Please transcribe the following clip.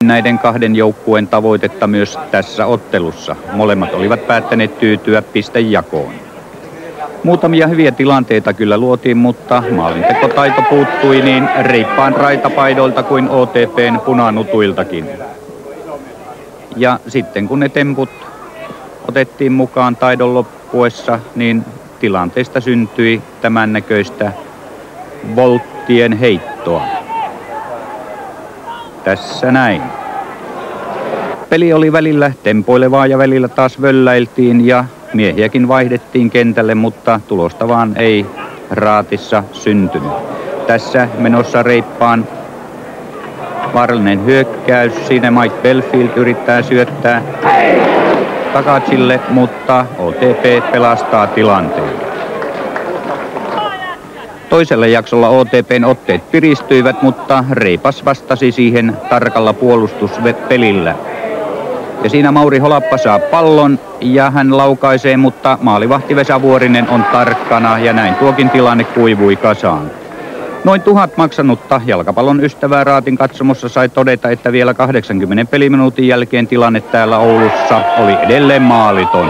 näiden kahden joukkueen tavoitetta myös tässä ottelussa. Molemmat olivat päättäneet tyytyä pistejakoon. Muutamia hyviä tilanteita kyllä luotiin, mutta maalintekotaito puuttui niin reippaan raitapaidoilta kuin OTP:n punanutuiltakin. Ja sitten kun ne temput otettiin mukaan taidon loppuessa, niin tilanteesta syntyi tämän näköistä volttien heittoa. Tässä näin. Peli oli välillä tempoilevaa ja välillä taas völläiltiin ja miehiäkin vaihdettiin kentälle, mutta tulosta vaan ei raatissa syntynyt. Tässä menossa reippaan vaarallinen hyökkäys. Siinä Mike Belfield yrittää syöttää Takacille, mutta OTP pelastaa tilanteen. Toisella jaksolla OTP:n otteet piristyivät, mutta Reipas vastasi siihen tarkalla puolustuspelillä. Ja siinä Mauri Holappa saa pallon ja hän laukaisee, mutta maalivahti Vesa Vuorinen on tarkkana ja näin tuokin tilanne kuivui kasaan. Noin 1000 maksanutta jalkapallon ystävää Raatin katsomossa sai todeta, että vielä 80 peliminuutin jälkeen tilanne täällä Oulussa oli edelleen maaliton.